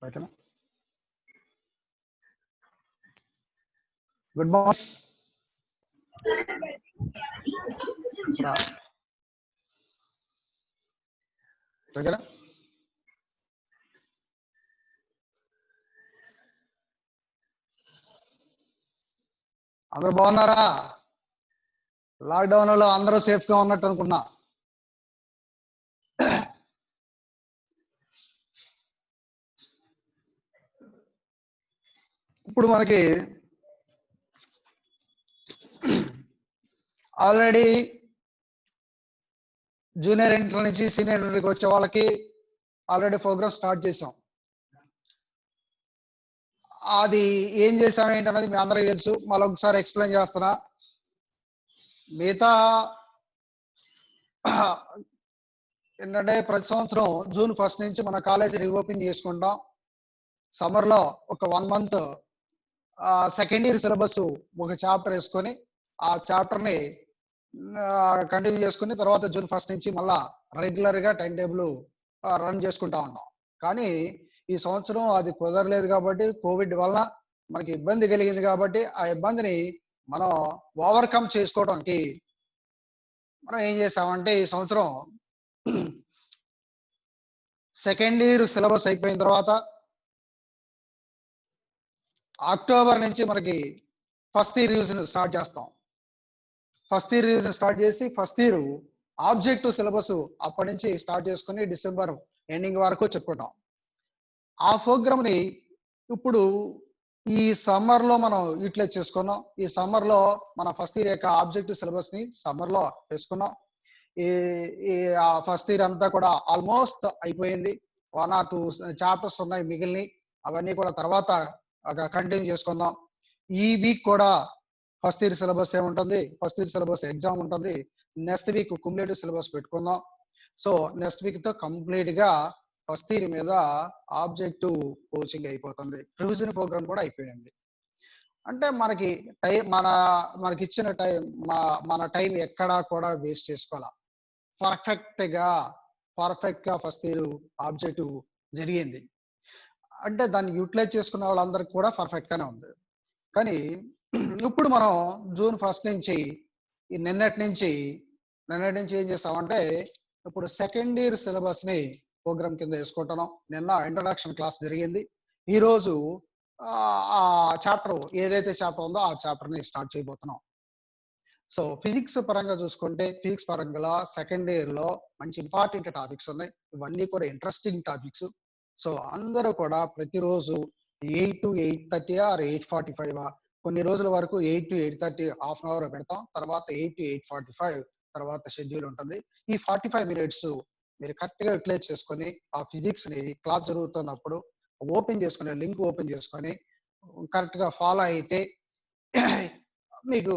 ఓకేనా. Good morning. ఓకేనా. అందరూ బాగున్నారా? లాక్డౌన్ లో అందరూ సేఫ్ గా ఉన్నట్టు అనుకున్నా. ఇప్పుడు మనకి ఆల్రెడీ జూనియర్ ఇంటర్ నుంచి సీనియర్ ఇంటర్కి వచ్చే వాళ్ళకి ఆల్రెడీ ప్రోగ్రామ్ స్టార్ట్ చేసాం. అది ఏం చేసాం ఏంటన్నది మీ అందరికీ తెలుసు, మళ్ళీ ఒకసారి ఎక్స్ప్లెయిన్ చేస్తున్నా. మిగతా ఏంటంటే ప్రతి సంవత్సరం జూన్ 1 నుంచి మన కాలేజ్ రీఓపెన్ చేసుకుంటాం. సమ్మర్ లో ఒక 1 మంత్ సెకండ్ ఇయర్ సిలబస్ ఒక చాప్టర్ వేసుకొని ఆ చాప్టర్ ని కంటిన్యూ చేసుకుని తర్వాత జూన్ 1 నుంచి మళ్ళా రెగ్యులర్ గా టైం టేబుల్ రన్ చేసుకుంటా ఉన్నాం. కానీ ఈ సంవత్సరం అది కుదరలేదు కాబట్టి కోవిడ్ వల్ల మనకి ఇబ్బంది కలిగింది కాబట్టి ఆ ఇబ్బందిని మనం ఓవర్కమ్ చేసుకోవడానికి మనం ఏం చేసామంటే ఈ సంవత్సరం సెకండ్ ఇయర్ సిలబస్ అయిపోయిన తర్వాత అక్టోబర్ నుంచి మనకి ఫస్ట్ ఇయర్ రివిజన్ స్టార్ట్ చేస్తాం. ఫస్ట్ ఇయర్ రివిజన్ స్టార్ట్ చేసి ఫస్ట్ ఇయర్ ఆబ్జెక్టివ్ సిలబస్ అప్పటి నుంచి స్టార్ట్ చేసుకుని డిసెంబర్ ఎండింగ్ వరకు చెప్పుకుంటాం. ఆ ప్రోగ్రామ్ ని ఇప్పుడు ఈ సమ్మర్ లో మనం యూటిలైజ్ చేసుకున్నాం. ఈ సమ్మర్ లో మన ఫస్ట్ ఇయర్ యొక్క ఆబ్జెక్టివ్ సిలబస్ ని సమ్మర్ లో వేసుకున్నాం. ఈ ఈ ఫస్ట్ ఇయర్ అంతా కూడా ఆల్మోస్ట్ అయిపోయింది. 1 or 2 చాప్టర్స్ ఉన్నాయి మిగిలినవి, అవన్నీ కూడా తర్వాత కంటిన్యూ చేసుకుందాం. ఈ వీక్ కూడా ఫస్ట్ ఇయర్ సిలబస్ ఏముంటుంది, ఫస్ట్ ఇయర్ సిలబస్ ఎగ్జామ్ ఉంటుంది. నెక్స్ట్ వీక్ కుములేటివ్ సిలబస్ పెట్టుకుందాం. సో నెక్స్ట్ వీక్ తో కంప్లీట్ గా ఫస్ట్ ఇయర్ మీద ఆబ్జెక్టివ్ కోచింగ్ అయిపోతుంది. రివిజన్ ప్రోగ్రామ్ కూడా అయిపోయింది. అంటే మనకి మనకి ఇచ్చిన టైం మన టైం ఎక్కడా కూడా వేస్ట్ చేసుకోవాలా. పర్ఫెక్ట్ గా ఫస్ట్ ఇయర్ ఆబ్జెక్టివ్ జరిగింది అంటే దాన్ని యూటిలైజ్ చేసుకున్న వాళ్ళందరికీ కూడా పర్ఫెక్ట్ గానే ఉంది. కానీ ఇప్పుడు మనం జూన్ 1 నుంచి నిన్నటి నుంచి ఏం చేస్తామంటే ఇప్పుడు సెకండ్ ఇయర్ సిలబస్ ని ప్రోగ్రామ్ కింద వేసుకుంటున్నాం. నిన్న ఇంట్రడక్షన్ క్లాస్ జరిగింది. ఈ రోజు ఆ చాప్టర్ ఏదైతే చాప్టర్ ఉందో ఆ చాప్టర్ ని స్టార్ట్ చేయబోతున్నాం. సో ఫిజిక్స్ పరంగా చూసుకుంటే ఫిజిక్స్ పరంగా సెకండ్ ఇయర్ లో మంచి ఇంపార్టెంట్ టాపిక్స్ ఉన్నాయి. ఇవన్నీ కూడా ఇంట్రెస్టింగ్ టాపిక్స్. సో అందరూ కూడా ప్రతిరోజు 8 to 8:30 ఆర్ 8:45 కొన్ని రోజుల వరకు 8 to 8:30 హాఫ్ అన్ అవర్ పెడతాం. తర్వాత 8 to 8:45 తర్వాత షెడ్యూల్ ఉంటుంది. ఈ 45 minutes మీరు కరెక్ట్ గా యూటిలైజ్ చేసుకొని ఆ ఫిజిక్స్ ని క్లాస్ జరుగుతున్నప్పుడు ఓపెన్ చేసుకుని లింక్ ఓపెన్ చేసుకొని కరెక్ట్ గా ఫాలో అయితే మీకు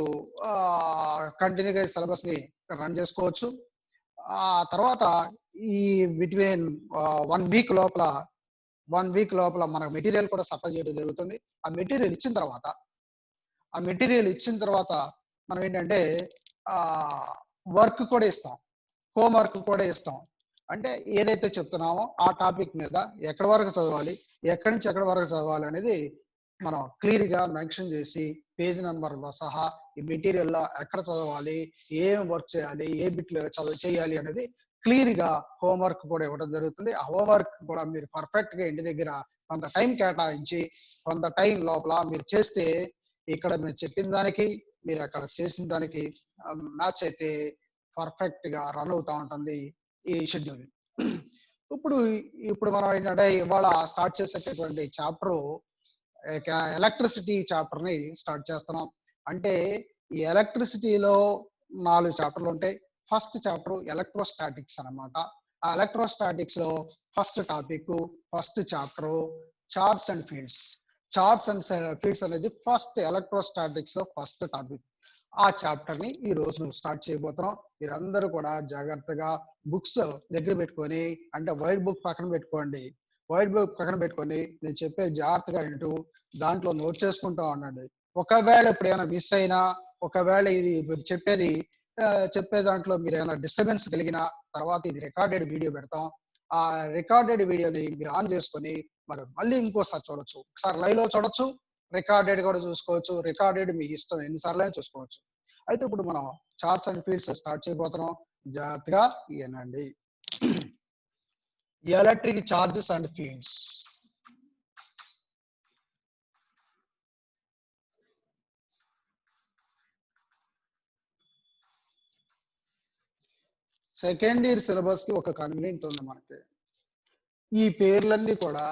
కంటిన్యూగా సిలబస్ ని రన్ చేసుకోవచ్చు. ఆ తర్వాత ఈ బిట్వీన్ 1 వీక్ లోపల మన మెటీరియల్ కూడా సప్లై చేయడం జరుగుతుంది. ఆ మెటీరియల్ ఇచ్చిన తర్వాత మనం ఏంటంటే వర్క్ కూడా ఇస్తాం, హోమ్ వర్క్ కూడా ఇస్తాం. అంటే ఏదైతే చెప్తున్నామో ఆ టాపిక్ మీద ఎక్కడి వరకు చదవాలి, ఎక్కడి నుంచి ఎక్కడి వరకు చదవాలి అనేది మనం క్లియర్ గా మెన్షన్ చేసి పేజ్ నెంబర్తో సహా ఈ మెటీరియల్ లో ఎక్కడ చదవాలి, ఏం వర్క్ చేయాలి, ఏ బిట్లు చేయాలి అనేది క్లియర్ గా హోంవర్క్ కూడా ఇవ్వడం జరుగుతుంది. ఆ హోంవర్క్ కూడా మీరు పర్ఫెక్ట్ గా ఇంటి దగ్గర కొంత టైం కేటాయించి కొంత టైం లోపల మీరు చేస్తే ఇక్కడ మీరు చెప్పిన దానికి మీరు అక్కడ చేసిన దానికి మ్యాచ్ అయితే పర్ఫెక్ట్ గా రన్ అవుతా ఉంటుంది ఈ షెడ్యూల్. ఇప్పుడు మనం ఏంటంటే ఇవాళ స్టార్ట్ చేసేటటువంటి చాప్టర్ ఎలక్ట్రిసిటీ చాప్టర్ ని స్టార్ట్ చేస్తున్నాం. అంటే ఈ ఎలక్ట్రిసిటీలో 4 చాప్టర్లు ఉంటాయి. ఫస్ట్ చాప్టర్ ఎలక్ట్రోస్టాటిక్స్ అన్నమాట. ఆ ఎలక్ట్రోస్టాటిక్స్ లో first topic first chapter charge and fields అనేది ఫస్ట్ ఎలక్ట్రోస్టాటిక్స్ లో ఫస్ట్ టాపిక్. ఆ చాప్టర్ ని ఈ రోజు స్టార్ట్ చేయబోతున్నాం. మీరందరూ కూడా జాగ్రత్తగా బుక్స్ దగ్గర పెట్టుకొని, అంటే వైట్ బుక్ పక్కన పెట్టుకోండి. వైట్ బుక్ పక్కన పెట్టుకొని నేను చెప్పే జాగ్రత్తగా వింటూ దాంట్లో నోట్ చేసుకుంటా ఉండండి. ఒకవేళ ఇప్పుడు ఏమైనా మిస్ అయినా, ఒకవేళ ఇది మీరు చెప్పే దాంట్లో మీరు ఏమైనా డిస్టర్బెన్స్ కలిగిన తర్వాత ఇది రికార్డెడ్ వీడియో పెడతాం. ఆ రికార్డెడ్ వీడియోని మీరు ఆన్ చేసుకొని మరి మళ్ళీ ఇంకోసారి చూడొచ్చు, ఒకసారి లైవ్ లో చూడొచ్చు, రికార్డెడ్ కూడా చూసుకోవచ్చు. రికార్డెడ్ మీ ఇష్టం, ఎన్నిసార్లు అయినా చూసుకోవచ్చు. అయితే ఇప్పుడు మనం చార్ట్స్ అండ్ ఫీల్డ్స్ స్టార్ట్ చేయబోతున్నాం, జాగ్రత్తగా వినండి. Electric charges and fields. Second year syllabus కి ఒక కన్వీనియంట్ ఉంది మనకి. ఈ పేర్లన్నీ కూడా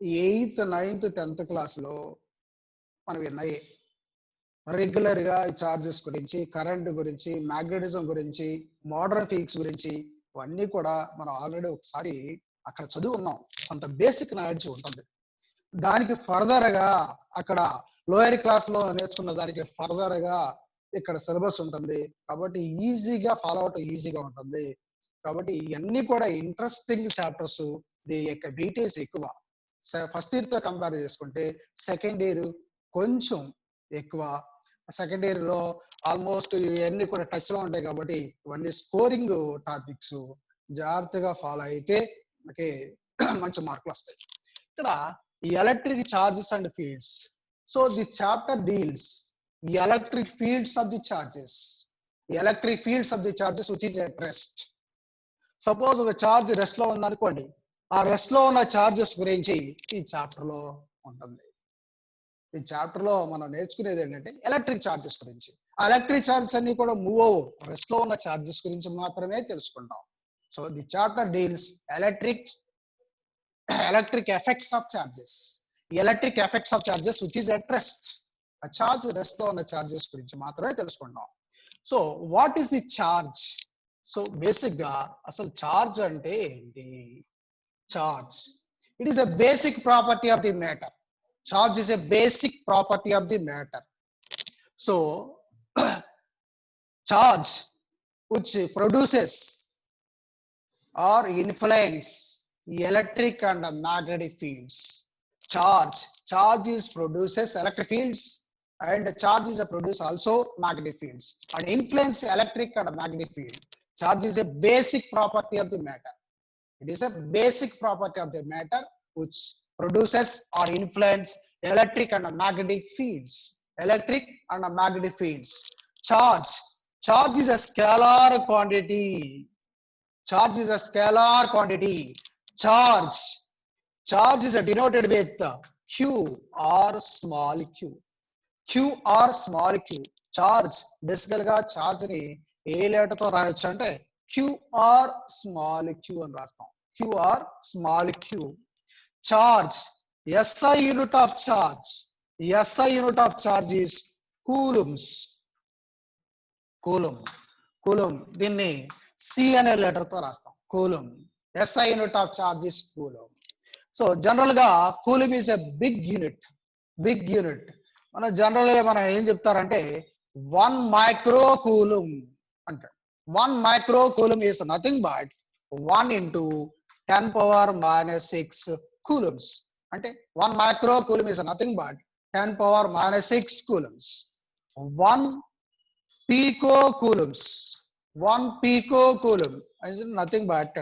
8th 9th 10th క్లాస్ లో మనం విన్నాయి. రెగ్యులర్ గా చార్జెస్ గురించి, కరెంట్ గురించి, మ్యాగ్నెటిజం గురించి, మోడర్న్ ఫీల్డ్స్ గురించి ఇవన్నీ కూడా మనం ఆల్రెడీ ఒకసారి అక్కడ చదువు ఉన్నాం. కొంత బేసిక్ నాలెడ్జ్ ఉంటుంది. దానికి ఫర్దర్ గా అక్కడ లోయర్ క్లాస్ లో నేర్చుకున్న దానికి ఫర్దర్ గా ఇక్కడ సిలబస్ ఉంటుంది. కాబట్టి ఈజీగా ఫాలో అవటం ఈజీగా ఉంటుంది. కాబట్టి ఇవన్నీ కూడా ఇంట్రెస్టింగ్ చాప్టర్స్. దీని యొక్క వెయిటేజ్ ఎక్కువ. ఫస్ట్ ఇయర్ తో కంపేర్ చేసుకుంటే సెకండ్ ఇయర్ కొంచెం ఎక్కువ. సెకండ్ ఇయర్ లో ఆల్మోస్ట్ ఇవన్నీ కూడా టచ్ లో ఉంటాయి. కాబట్టి ఇవన్నీ స్కోరింగ్ టాపిక్స్. జాగ్రత్తగా ఫాలో అయితే మనకి మంచి మార్కులు వస్తాయి. ఇక్కడ ఈ electric charges and fields. So the chapter deals the electric fields of the charges. Electric fields of the charges which is at rest. Suppose ఒక చార్జ్ రెస్ట్ లో ఉందనుకోండి, ఆ రెస్ట్ లో ఉన్న చార్జెస్ గురించి ఈ చాప్టర్ లో ఉంటుంది. ఈ చాప్టర్ లో మనం నేర్చుకునేది ఏంటంటే ఎలక్ట్రిక్ చార్జెస్ గురించి. ఆ ఎలక్ట్రిక్ చార్జెస్ అన్ని కూడా మూవ్ అవ్వవు, రెస్ట్ లో ఉన్న చార్జెస్ గురించి మాత్రమే తెలుసుకుంటాం. So the chapter deals electric effects of charges. Electric effects of charges which is at rest. ఆ చార్జ్ రెస్ట్ లో ఉన్న చార్జెస్ గురించి మాత్రమే తెలుసుకుంటాం. So what is the charge? So basic గా అసలు చార్జ్ అంటే ఏంటి? Charge, it is a basic property of the matter. Charge is a basic property of the matter. So charge which produces or influence electric and magnetic fields. Charge is produces electric fields, and charge is a produce also magnetic fields and influence electric and magnetic field. Charge is a basic property of the matter. It is a basic property of the matter which produces or influence electric and magnetic fields. Electric and magnetic fields. Charge is a scalar quantity. Charge is a scalar quantity. Charge is denoted with Q or small q. Q or small q. Charge basically గా charge ని ఏ letter తో రాయొచ్చు అంటే QR small q అని రాస్తాం. QR small q. Charge, SI unit of charge. SI unit of charge is coulombs. Coulomb. దీన్ని C అనే letter తో రాస్తాం. Coulomb. SI unit of charge is coulomb. So general గా coulomb is a big unit. మన general గా మనం ఏం చెప్తారంటే 1 మైక్రో కూలుమ్ అంటే 1 micro coulomb is nothing but 1 into 10⁻⁻6 coulombs. అంటే 1 micro coulomb is nothing but 10⁻⁻6 coulombs. 1 pico coulombs. 1 pico coulomb is nothing but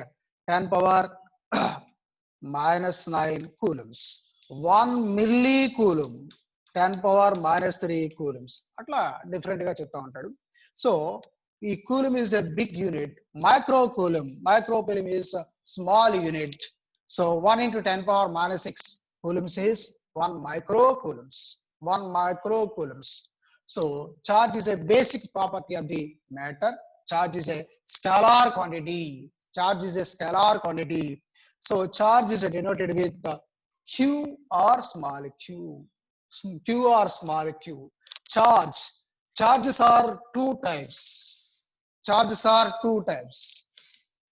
10⁻⁻9 coulombs. 1 millicoulomb 10⁻⁻3 coulombs. అట్లా different గా చెప్తా ఉంటాడు. సో ఈ కూలుమ్ is a big unit. Micro coulomb is a small unit. So 1 into 10⁻⁻6 coulombs is 1 microcoulombs. So charge is a basic property of the matter. Charge is a scalar quantity. So charge is denoted with Q or small q. Charges are two types.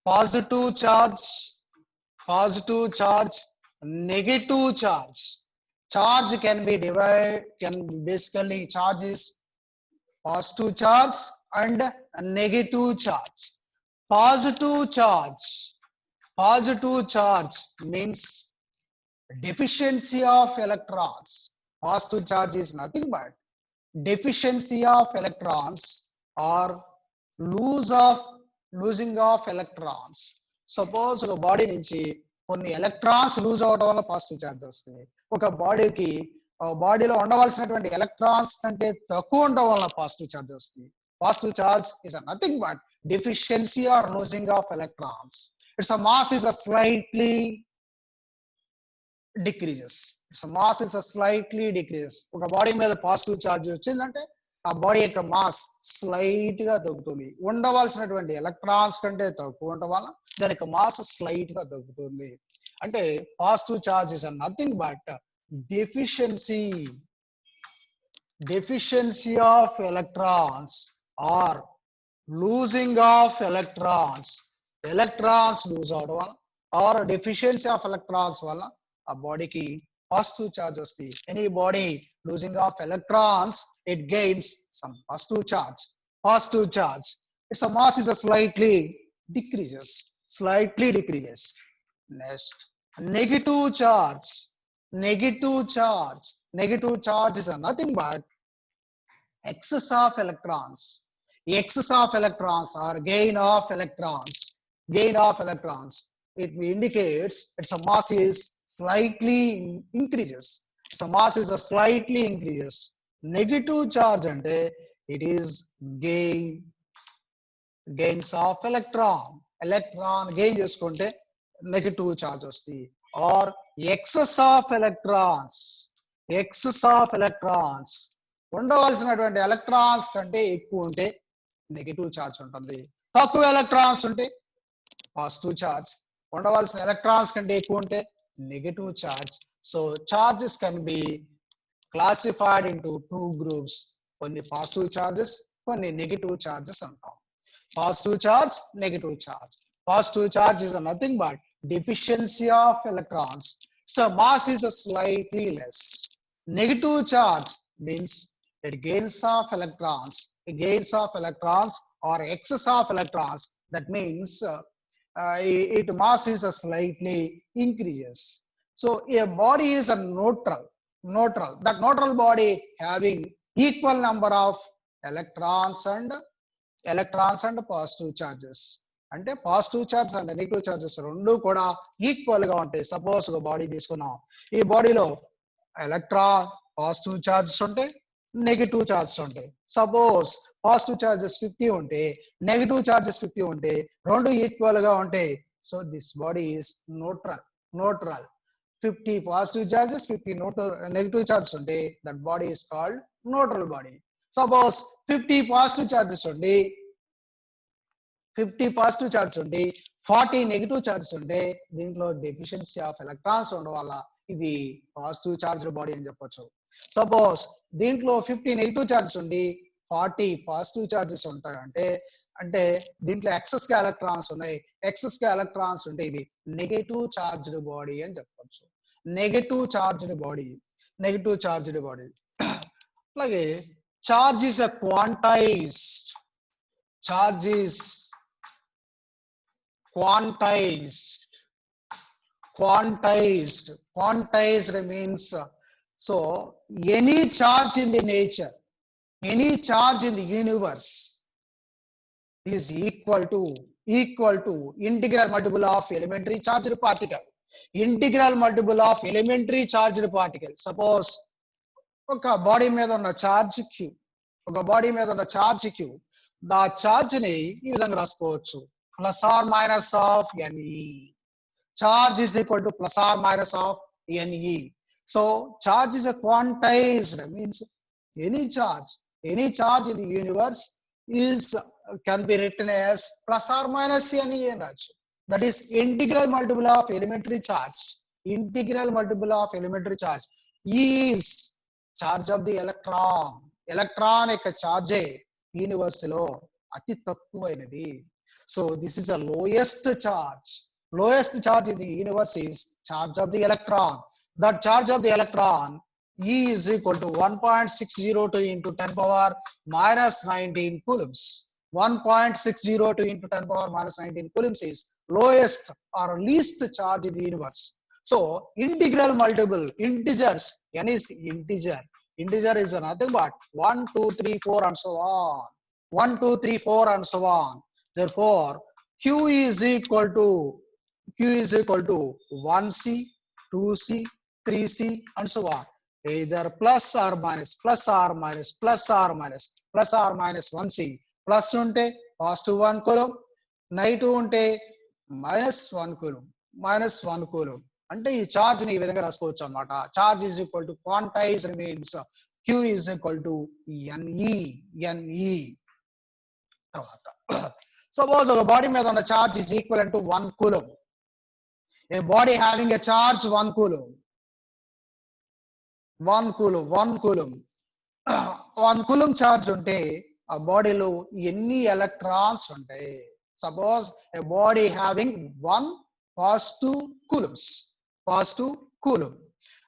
Positive charge, negative charge. Charge can be divided, basically charge is positive charge and negative charge. Positive charge means deficiency of electrons. Positive charge is nothing but deficiency of electrons or losing of electrons. Suppose ఒక body నుంచి కొన్ని electrons loose అవడం వల్ల positive charge వస్తుంది. ఒక బాడీలో ఉండవలసినటువంటి electrons కంటే తక్కువ ఉండడం వల్ల పాజిటివ్ ఛార్జ్ వస్తుంది. Positive charge is nothing but deficiency or losing of electrons. Its mass is a slightly decreases. Its mass is a slightly decreases. ఒక బాడీ మీద పాజిటివ్ ఛార్జ్ వచ్చిందంటే ఆ బాడీ యొక్క మాస్ స్లైట్ గా తగ్గుతుంది. ఉండవలసినటువంటి ఎలక్ట్రాన్స్ కంటే తక్కువ ఉండడం వల్ల దాని యొక్క మాస్ స్లైట్ గా తగ్గుతుంది. అంటే positive charge is nothing but deficiency of electrons or losing of electrons lose అవడం వల్ల or deficiency of electrons వల్ల ఆ బాడీకి పాజిటివ్ ఛార్జ్ వస్తుంది. Any body losing of electrons it gains some positive charge. Its mass is a slightly decreases. Next, negative charge is nothing but excess of electrons or gain of electrons. It indicates its mass is slightly increases. Negative charge ante it is gains of electron gain చేసుకుంటే negative charge వస్తుంది. or excess of electrons ఉండవలసినటువంటి electrons కంటే ఎక్కువ ఉంటే negative charge ఉంటుంది. తక్కువ electrons ఉంటే positive charge. ఉండవలసిన ఎలక్ట్రాన్స్ కంటే ఎక్కువ ఉంటే negative charge. So charges can be classified into 2 groups. కొన్ని పాజిటివ్ ఛార్జెస్, కొన్ని నెగటివ్ ఛార్జెస్ అంటాం. Positive charge, negative charge. Positive charge is nothing but deficiency of electrons. So mass is slightly less. Negative charge means it gains of electrons or excess of electrons. That means its mass is slightly increases. So a body is a neutral. That neutral body having equal number of electrons and positive charges. అంటే positive charge and negative charges రెండు కూడా equal గా ఉంటాయి. Suppose ఒక body తీసుకున్నాం, ఈ బాడీలో electron positive charges ఉంటాయి, నెగటివ్ చార్జెస్ ఉంటాయి. సపోజ్ పాజిటివ్ చార్జెస్ 50 ఉంటే, నెగటివ్ చార్జెస్ 50 ఉంటే రెండు ఈక్వల్ గా ఉంటాయి. So this body is neutral. 50 positive charges, 50 negative charges ఉంటే that body is called neutral body. Suppose 50 positive charges ఉండి 50 పాజిటివ్ చార్జ్ ఉండి 40 నెగటివ్ చార్జెస్ ఉంటే దీంట్లో డెఫిషియన్సీ ఆఫ్ ఎలక్ట్రాన్స్ ఉండడం వల్ల ఇది పాజిటివ్ చార్జ్డ్ బాడీ అని చెప్పొచ్చు. సపోజ్ దీంట్లో 50 నెగటివ్ చార్జెస్ ఉండి 40 పాజిటివ్ చార్జెస్ ఉంటాయంటే అంటే దీంట్లో ఎక్సెస్ గా ఎలక్ట్రాన్స్ ఉన్నాయి. ఎక్సెస్ గా ఎలక్ట్రాన్స్ ఉంటే ఇది నెగటివ్ చార్జ్డ్ బాడీ అని చెప్పొచ్చు. Negative charged body. అలాగే charge is a quantized. Quantized means so any charge in the nature, any charge in the universe is equal to integral multiple of elementary charged particle. Suppose ఒక body మీద ఉన్న charge queue, దా charge ని ఈ విధంగా రాసుకోవచ్చు, plus or minus of Ne. Charge is equal to plus or minus of Ne. So charge is a quantized, means any charge in the universe can be written as plus or minus Ne. That is integral multiple of elementary charge. E is charge of the electron. Electron యొక్క charge universe లో అతి తక్కువైనది. So this is the lowest charge. Lowest charge in the universe is charge of the electron. That charge of the electron E is equal to 1.602 into 10 power minus 19 coulombs. 1.602 into 10 power minus 19 coulombs is lowest or least charge in the universe. So integral multiple integers, N is integer. Integer is nothing but 1, 2, 3, 4 and so on. 1, 2, 3, 4 and so on. Therefore, Q is equal to Q is equal to 1C, 2C, 3C, and so on. Either plus or minus, plus or minus, plus or minus, plus or minus 1C. Plus unte positive 1 coulomb, negative unte minus 1 coulomb, minus 1 coulomb. అంటే ఈ charge ని ఈ విధంగా రాసుకోవచ్చు అన్నమాట. Charge is equal to quantised means Q is equal to NE. తర్వాత suppose ఒక body మీద ఉన్న charge is equal to 1 coulomb. A body having a charge 1 coulomb. 1 coulomb. 1 coulomb charge ఉంటే ఆ బాడీలో ఎన్ని ఎలక్ట్రాన్స్ ఉంటాయి? Suppose a body having 1 positive coulomb.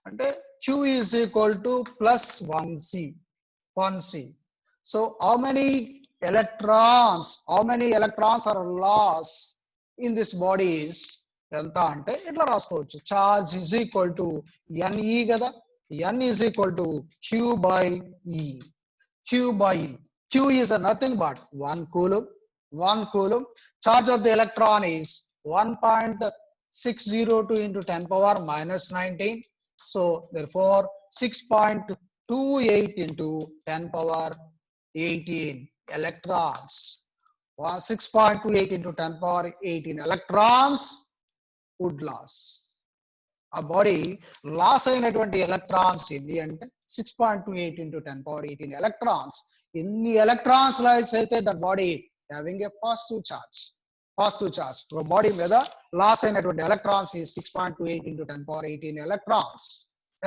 అంటే Q is equal to plus 1C. So how many electrons are lost in this body is ఎంత అంటే ఇట్లా రాసుకోవచ్చు. Charge is equal to NE కదా, N is equal to Q by E. Q is nothing but 1 coulomb. Charge of the electron is 1.602 into 10 power minus 19. So therefore 6.28 into 10 power 18 electrons. 6.28 into 10 power 18 electrons would loss. ఆ body loss అయినటువంటి electrons ఎన్ని అంటే 6.28 into 10 power 18 electrons. ఎన్ని electrons loss అయితే that body having a positive charge. ఒక body మీద loss అయినటువంటి electrons ఈ 6.28 into 10 power 18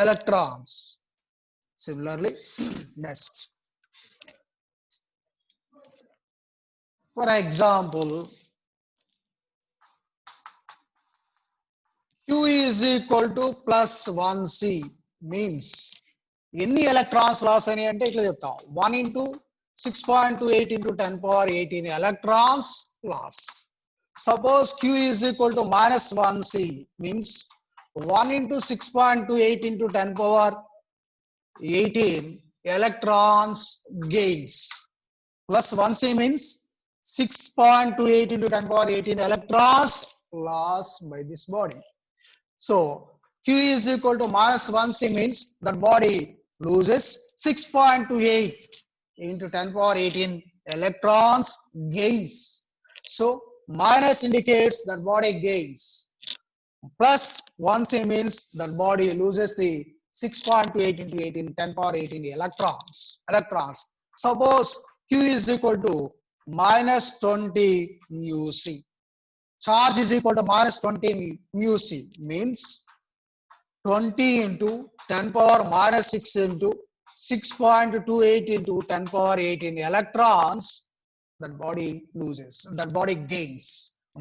electrons. Similarly next for example Q is equal to plus 1C means ఎన్ని ఎలక్ట్రాన్స్ లాస్ అని అంటే ఇట్లా చెప్తాం 1 into 6.28 into 10 power 18 electrons loss. Suppose Q is equal to minus 1C means 1 into 6.28 into 10 power 18 electrons gains. Plus 1C means 6.28 into 10 power 18 electrons lost by this body. So Q is equal to minus 1C means that body loses 6.28 into 10 power 18 electrons gains. So minus indicates that body gains. Plus 1C means that body loses the 6.28 into 18 10 power 18 electrons. Suppose Q is equal to minus 20 mu C. Charge is equal to minus 20 mu C means 20 into 10 power minus 6 into 6.28 into 10 power 18 electrons that body loses, that body gains.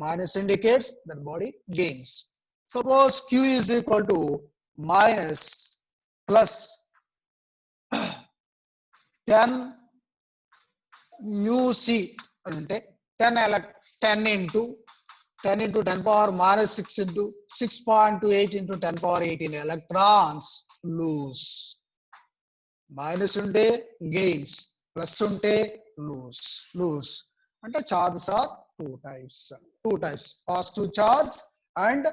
Minus indicates that body gains. Suppose Q is equal to minus plus 10 mu C అంటే 10 into 10 power minus 6 into 6.28 into 10 power 18 electrons lose. Minus unte gains, plus unte lose. అంటే charges are two types, positive charge and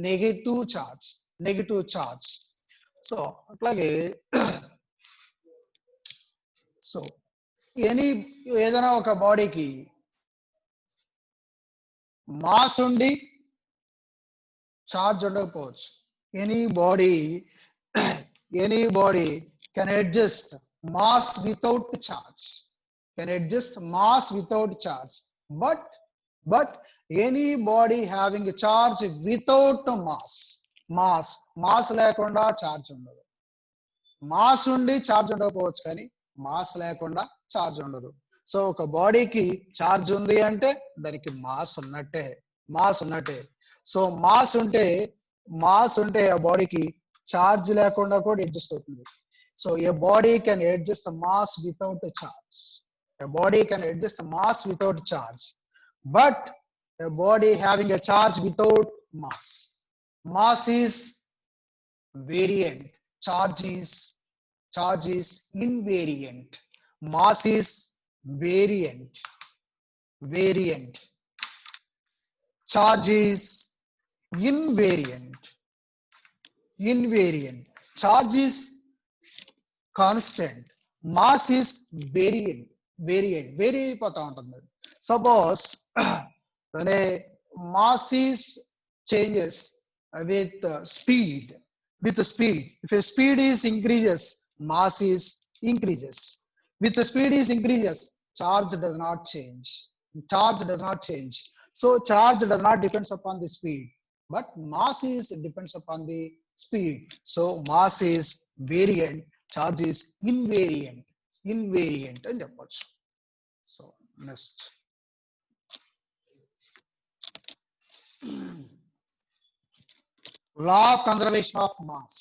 negative charge. So అట్లాగే so ఏదైనా ఒక బాడీకి mass ఉండి charge ఉండకపోవచ్చు. Any body can adjust mass without charge, but any body having a charge without mass లేకుండా charge ఉండదు. Mass ఉండి చార్జ్ ఉండకపోవచ్చు కానీ మాస్ లేకుండా చార్జ్ ఉండదు. సో ఒక బాడీకి చార్జ్ ఉంది అంటే దానికి మాస్ ఉన్నట్టే. సో మాస్ ఉంటే ఆ బాడీకి చార్జ్ లేకుండా కూడా అడ్జస్ట్ అవుతుంది. So A body can adjust mass without charge, but a body having a charge without mass is variant, charge is invariant, mass is variant, charge is invariant. Charge is constant, mass is variant. Vary అయిపోతా ఉంటుంది. Suppose when a mass is changes with speed, if a speed is increases, mass is increases. With the speed is increases, charge does not change. So charge does not depends upon the speed, but mass is depends upon the speed. So mass is variant, charge is invariant అని చెప్పొచ్చు. So next, law of conservation of mass.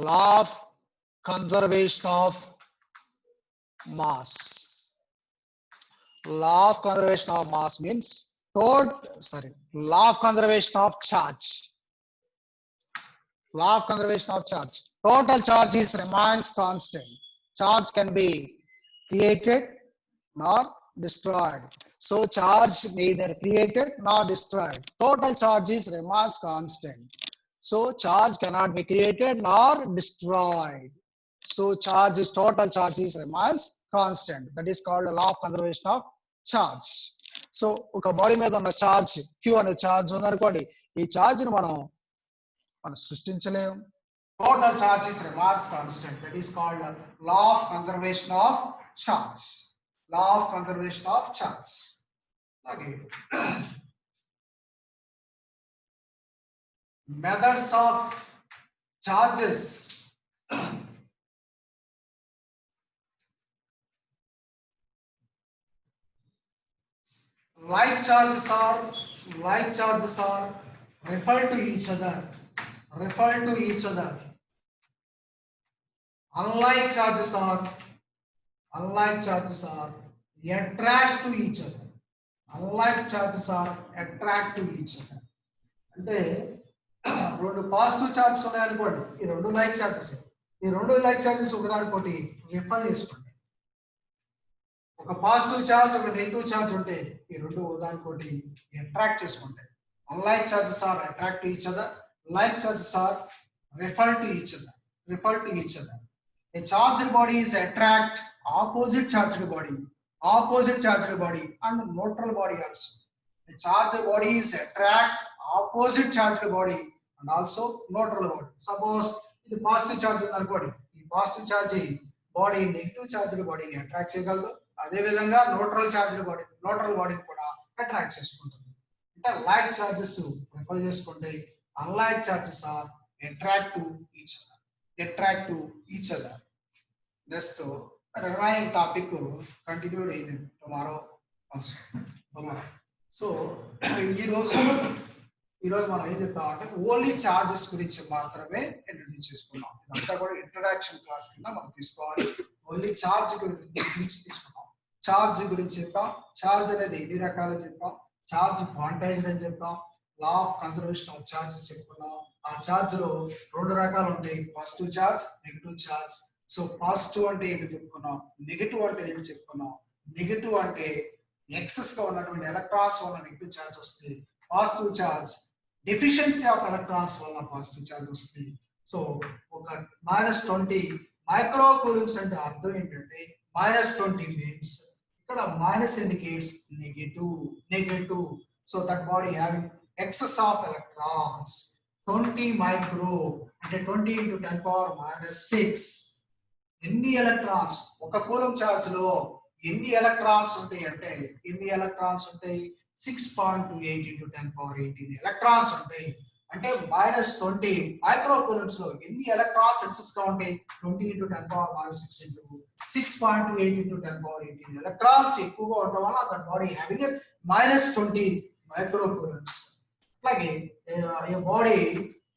Law of conservation of mass. Law of conservation of mass means law of conservation of charge. Law of conservation of charge. Total charge is remains constant. Charge can be created nor destroyed. So charge neither created nor destroyed. Total charge is remains constant. So charge cannot be created nor destroyed. So total charge is remains constant. That is called the law of conservation of charge. So ఒక body మీద ఉన్న charge Q అనే charge ఉందనుకోండి, ఈ charge ని మనం సృష్టించలేము. Total charge is remains constant. That is called law of conservation of charge. Law of conservation of charge. Okay. Methods of charges. Like charges are refer to each other. Unlike charges are attract to each other. అంటే రెండు positive charges ఉన్నాయనుకోండి, ఈ రెండు like charges ఒకదానికోటి refer చేసుకుంటాయి. ఒక positive charge ఒక negative charge ఉంటే ఈ రెండు ఒకదానికోటి అట్రాక్ట్ చేసుకుంటాయి. Unlike charges are attract to each other. Like charges are refer to each other. A charged body is attract opposite charged body and neutral body also. A charged body is attract opposite charged body and also neutral body. Suppose ఇది positive charge ఉందనుకోండి, ఈ positive charge body negative charged బాడీని attract చేయగలదు. అదే విధంగా neutral బాడీని కూడా attract చేసుకుంటుంది. అంటే లైక్ చార్జెస్ రిఫర్ చేసుకుంటే, unlike charges are attract to each other. Next remaining topic continued అయింది టుమారో ఆల్సో. సో ఈరోజు మనం ఏం చెప్తామంటే ఓన్లీ చార్జెస్ గురించి మాత్రమే ఇంట్రడ్యూస్ చేసుకున్నాం. ఇదంతా కూడా ఇంట్రడక్షన్ క్లాస్ కింద మనం తీసుకోవాలి. ఓన్లీ చార్జ్ గురించి తీసుకున్నాం. చార్జ్ గురించి చెప్పాం. చార్జ్ అనేది ఎన్ని రకాలు చెప్పాం. చార్జ్ క్వాంటైజ్డ్ అని చెప్పాం. Law of conservation of charges చెప్పుకున్నాం. ఆ చార్జ్ లో రెండు రకాలు ఉంటాయి, positive charge, negative charge. So positive అంటే ఏంటో చెప్పుకున్నాం, నెగిటివ్ అంటే ఏంటో చెప్పుకున్నాం. నెగిటివ్ అంటే ఎక్సెస్ గా ఉన్నటువంటి ఎలక్ట్రాన్స్ వల్ల నెగిటివ్ చార్జ్ వస్తుంది. Positive charge deficiency of electrons వల్ల పాజిటివ్ చార్జ్ వస్తుంది. సో ఒక -20 మైక్రో కూలుంబ్స్ అంటే అర్థం ఏంటంటే -20 మీన్స్ ఇక్కడ minus indicates negative. So that body having excess of electrons 20 micro అంటే 20 into 10⁻⁶. ఎన్ని ఎలక్ట్రాన్స్ ఒక కూలం చార్జ్ లో ఎన్ని ఎలక్ట్రాన్స్ ఉంటాయి అంటే 6.28 into 10⁻18 ఎలక్ట్రాన్స్ ఉంటాయి. అంటే -20 మైక్రో కూలమ్స్ లో ఎన్ని ఎలక్ట్రాన్స్ ఎక్సెస్ గా ఉంటాయి, 20 into 10⁻⁶ into 6.28 into 10⁻18 ఎలక్ట్రాన్స్ ఎక్కువగా ఉండడం వల్ల that body having -20 micro coulombs. అలాగే a body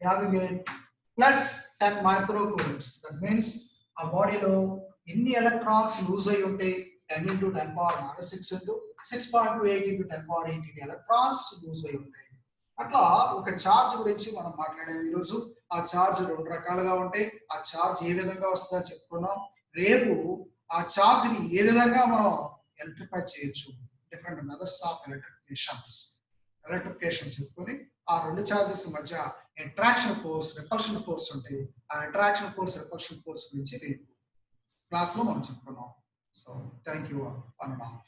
having a +10 micro coulombs, that means ఆ బాడీలో ఎన్ని ఎలక్ట్రాన్స్ లూజ్ అయి ఉంటాయి, 10 into 10⁻⁶ into 6.28 into 10⁻18 electrons loose అయి ఉంటాయి. అట్లా ఒక చార్జ్ గురించి మనం మాట్లాడేది ఈరోజు. ఆ చార్జ్ రెండు రకాలుగా ఉంటాయి. ఆ చార్జ్ ఏ విధంగా వస్తుందో చెప్పుకున్నాం. రేపు ఆ చార్జ్ ని ఏ విధంగా మనం ఎలక్ట్రిఫై చేయొచ్చు, డిఫరెంట్ మెథడ్స్ ఆఫ్ ఎలక్ట్రిఫికేషన్స్ ఎలక్ట్రిఫికేషన్ చెప్పుకొని ఆ రెండు చార్జెస్ మధ్య ఇంట్రాక్షన్ ఫోర్స్ రిపల్షన్ ఫోర్స్ ఉంటాయి. ఆ ఇంట్రాక్షన్ ఫోర్స్ రిపల్షన్ ఫోర్స్ గురించి రేపు క్లాస్ లో మనం చెప్పుకున్నాం. So thank you 1.5